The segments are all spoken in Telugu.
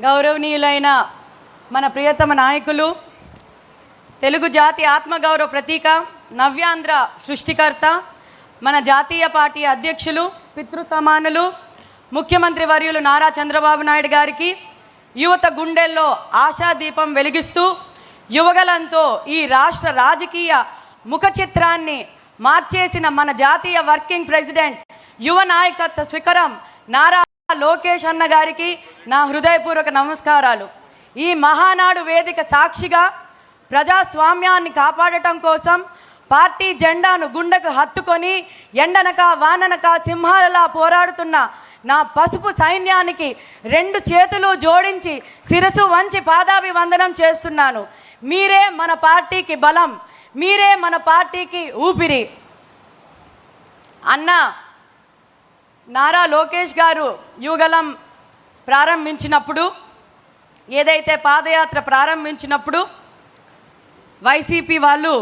గౌరవనీయులైన మన ప్రియతమ నాయకులు, తెలుగు జాతి ఆత్మగౌరవ ప్రతీక, నవ్యాంధ్ర సృష్టికర్త, మన జాతీయ పార్టీ అధ్యక్షులు, పితృ సమానులు, ముఖ్యమంత్రి వర్యులు నారా చంద్రబాబు నాయుడు గారికి యువత గుండెల్లో ఆశాదీపం వెలిగిస్తూ యువగలంతో ఈ రాష్ట్ర రాజకీయ ముఖ చిత్రాన్ని మార్చేసిన మన జాతీయ వర్కింగ్ ప్రెసిడెంట్, యువ నాయకత్వ శిఖరం నారా లోకేష్ అన్న గారికి నా హృదయపూర్వక నమస్కారాలు. ఈ మహానాడు వేదిక సాక్షిగా ప్రజాస్వామ్యాన్ని కాపాడటం కోసం పార్టీ జెండాను గుండెకు హత్తుకొని ఎండనక వాననక సింహాలలా పోరాడుతున్న నా పసుపు సైన్యానికి రెండు చేతులు జోడించి శిరసు వంచి పాదాభివందనం చేస్తున్నాను. మీరే మన పార్టీకి బలం, మీరే మన పార్టీకి ఊపిరి. అన్న నారా లోకేష్ గారు యువగలం ప్రారంభించినప్పుడు, ఏదైతే పాదయాత్ర ప్రారంభించినప్పుడు వైసీపీ వాళ్ళు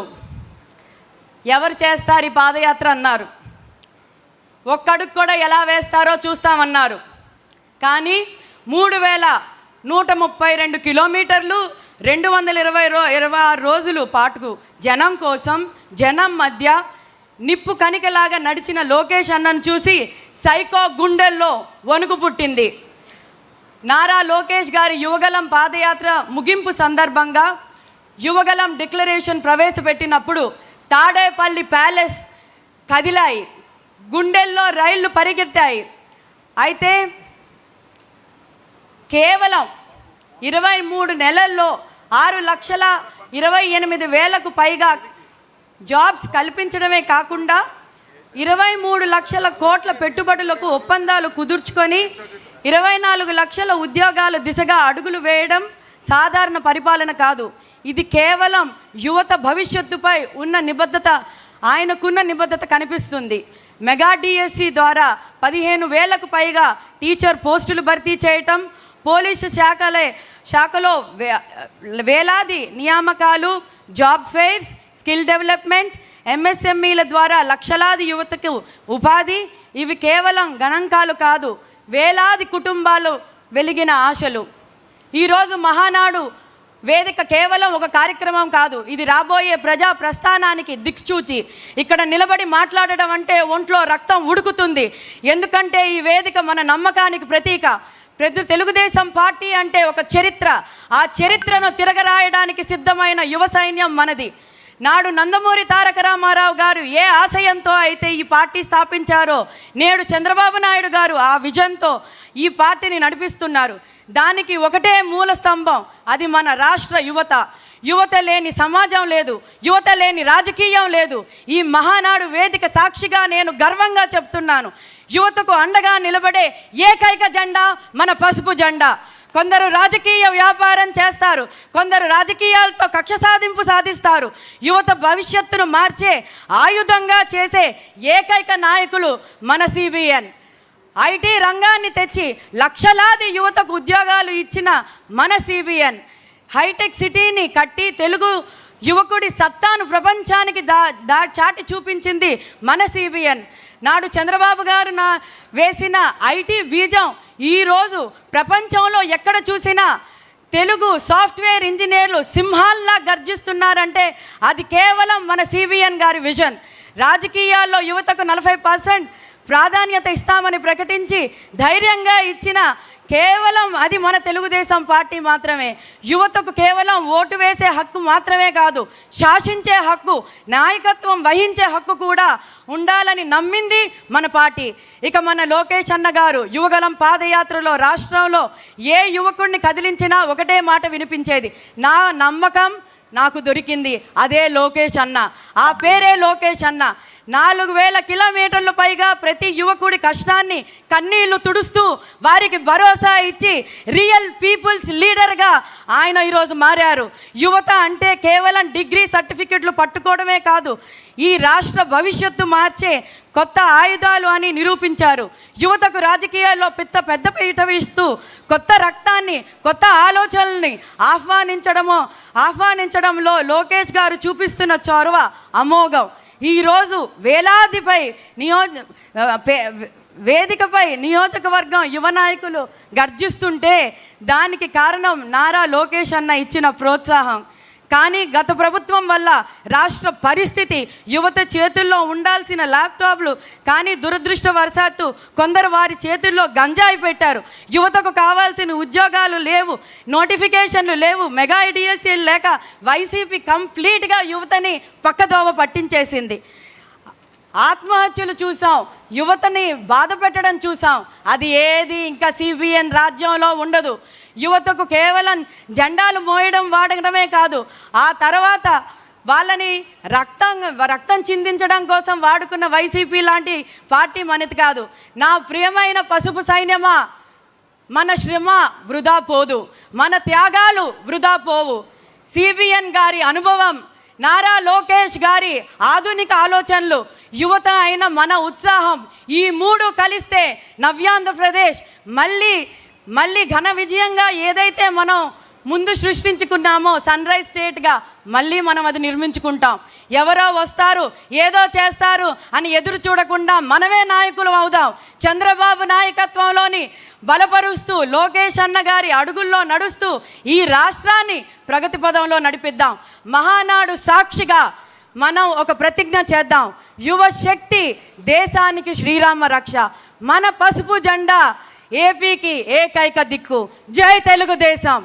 ఎవరు చేస్తారు ఈ పాదయాత్ర అన్నారు. ఒక్కడుగు కూడా ఎలా వేస్తారో చూస్తామన్నారు. కానీ 3132 కిలోమీటర్లు 226 రోజులు పాటుకు జనం కోసం, జనం మధ్య నిప్పు కణికలాగా నడిచిన లోకేష్ అన్నను చూసి సైకో గుండెల్లో వణుకు పుట్టింది. నారా లోకేష్ గారి యువగలం పాదయాత్ర ముగింపు సందర్భంగా యువగలం డిక్లరేషన్ ప్రవేశపెట్టినప్పుడు తాడేపల్లి ప్యాలెస్ కదిలాయి, గుండెల్లో రైళ్లు పరిగెత్తాయి. అయితే కేవలం 23 నెలల్లో 6,28,000కు పైగా జాబ్స్ కల్పించడమే కాకుండా 23 లక్షల కోట్ల పెట్టుబడులకు ఒప్పందాలు కుదుర్చుకొని 24 లక్షల ఉద్యోగాల దిశగా అడుగులు వేయడం సాధారణ పరిపాలన కాదు. ఇది కేవలం యువత భవిష్యత్తుపై ఉన్న నిబద్ధత, ఆయనకున్న నిబద్ధత కనిపిస్తుంది. మెగా డిఎస్సి ద్వారా 15,000కు పైగా టీచర్ పోస్టులు భర్తీ చేయటం, పోలీసు శాఖలో వేలాది నియామకాలు, జాబ్ ఫెయిర్స్, స్కిల్ డెవలప్మెంట్, ఎంఎస్ఎంఈల ద్వారా లక్షలాది యువతకు ఉపాధి. ఇవి కేవలం గణాంకాలు కాదు, వేలాది కుటుంబాలు వెలిగిన ఆశలు. ఈరోజు మహానాడు వేదిక కేవలం ఒక కార్యక్రమం కాదు, ఇది రాబోయే ప్రజా ప్రస్థానానికి దిక్సూచి. ఇక్కడ నిలబడి మాట్లాడడం అంటే ఒంట్లో రక్తం ఉడుకుతుంది. ఎందుకంటే ఈ వేదిక మన నమ్మకానికి ప్రతీక. తెలుగుదేశం పార్టీ అంటే ఒక చరిత్ర, ఆ చరిత్రను తిరగరాయడానికి సిద్ధమైన యువ సైన్యం మనది. నాడు నందమూరి తారక రామారావు గారు ఏ ఆశయంతో అయితే ఈ పార్టీ స్థాపించారో, నేడు చంద్రబాబు నాయుడు గారు ఆ విజన్తో ఈ పార్టీని నడిపిస్తున్నారు. దానికి ఒకటే మూల స్తంభం, అది మన రాష్ట్ర యువత. యువత లేని సమాజం లేదు, యువత లేని రాజకీయం లేదు. ఈ మహానాడు వేదిక సాక్షిగా నేను గర్వంగా చెప్తున్నాను, యువతకు అండగా నిలబడే ఏకైక జెండా మన పసుపు జెండా. కొందరు రాజకీయ వ్యాపారం చేస్తారు, కొందరు రాజకీయాలతో కక్ష సాధింపు సాధిస్తారు. యువత భవిష్యత్తును మార్చే ఆయుధంగా చేసే ఏకైక నాయకులు మన సిబిఎన్. ఐటీ రంగాన్ని తెచ్చి లక్షలాది యువతకు ఉద్యోగాలు ఇచ్చిన మన సిబిఎన్. హైటెక్ సిటీని కట్టి తెలుగు యువకుడి సత్తాను ప్రపంచానికి చాటి చూపించింది మన సిబిఎన్. నాడు చంద్రబాబు గారు వేసిన ఐటీ బీజం ఈరోజు ప్రపంచంలో ఎక్కడ చూసినా తెలుగు సాఫ్ట్వేర్ ఇంజనీర్లు సింహాల్లా గర్జిస్తున్నారంటే అది కేవలం మన సిబిఎన్ గారి విజన్. రాజకీయాల్లో యువతకు 40% ప్రాధాన్యత ఇస్తామని ప్రకటించి ధైర్యంగా ఇచ్చిన కేవలం అది మన తెలుగుదేశం పార్టీ మాత్రమే. యువతకు కేవలం ఓటు వేసే హక్కు మాత్రమే కాదు, శాసించే హక్కు, నాయకత్వం వహించే హక్కు కూడా ఉండాలని నమ్మింది మన పార్టీ. ఇక మన లోకేష్ అన్న గారు యువగలం పాదయాత్రలో రాష్ట్రంలో ఏ యువకుడిని కదిలించినా ఒకటే మాట వినిపించేది, నా నమ్మకం నాకు దొరికింది, అదే లోకేష్ అన్న. ఆ పేరే లోకేష్ అన్న. 4,000 కిలోమీటర్ల పైగా ప్రతి యువకుడి కష్టాన్ని కన్నీళ్లు తుడుస్తూ వారికి భరోసా ఇచ్చి రియల్ పీపుల్స్ లీడర్గా ఆయన ఈరోజు మారారు. యువత అంటే కేవలం డిగ్రీ సర్టిఫికెట్లు పట్టుకోవడమే కాదు, ఈ రాష్ట్ర భవిష్యత్తు మార్చే కొత్త ఆయుధాలు అని నిరూపించారు. యువతకు రాజకీయాల్లో పెద్ద పీట వేస్తూ కొత్త రక్తాన్ని, కొత్త ఆలోచనల్ని ఆహ్వానించడంలో లోకేష్ గారు చూపిస్తున్న చొరవ అమోఘం. ఈరోజు వేదికపై నియోజకవర్గం యువ నాయకులు గర్జిస్తుంటే దానికి కారణం నారా లోకేష్ అన్న ఇచ్చిన ప్రోత్సాహం. కానీ గత ప్రభుత్వం వల్ల రాష్ట్ర పరిస్థితి, యువత చేతుల్లో ఉండాల్సిన ల్యాప్టాప్లు కానీ దురదృష్టవశాత్తు కొందరు వారి చేతుల్లో గంజాయి పెట్టారు. యువతకు కావాల్సిన ఉద్యోగాలు లేవు, నోటిఫికేషన్లు లేవు, మెగా ఐడిఎస్సీలు లేక వైసీపీ కంప్లీట్గా యువతని పక్కదోవ పట్టించేసింది. ఆత్మహత్యలు చూసాం, యువతని బాధ పెట్టడం చూసాం. అది ఏది ఇంకా సిబిఎన్ రాజ్యంలో ఉండదు. యువతకు కేవలం జెండాలు మోయడం వాడడమే కాదు, ఆ తర్వాత వాళ్ళని రక్తం చిందించడం కోసం వాడుకున్న వైసీపీ లాంటి పార్టీ మనది కాదు. నా ప్రియమైన పసుపు సైన్యమా, మన శ్రమ వృధా పోదు, మన త్యాగాలు వృధా పోవు. సిబిఎన్ గారి అనుభవం, నారా లోకేష్ గారి ఆధునిక ఆలోచనలు, యువత అయిన మన ఉత్సాహం, ఈ మూడు కలిస్తే నవ్యాంధ్రప్రదేశ్ మళ్ళీ ఘన విజయంగా ఏదైతే మనం ముందు సృష్టించుకున్నామో సన్ రైజ్ స్టేట్గా మళ్ళీ మనం అది నిర్మించుకుంటాం. ఎవరో వస్తారు, ఏదో చేస్తారు అని ఎదురు చూడకుండా మనమే నాయకులు అవుదాం. చంద్రబాబు నాయకత్వంలోని బలపరుస్తూ, లోకేష్ అన్న గారి అడుగుల్లో నడుస్తూ ఈ రాష్ట్రాన్ని ప్రగతి పదంలో నడిపిద్దాం. మహానాడు సాక్షిగా మనం ఒక ప్రతిజ్ఞ చేద్దాం. యువ శక్తి దేశానికి శ్రీరామ రక్ష. మన పసుపు జెండా ఏపీకి ఏకైక దిక్కు. జై తెలుగుదేశం.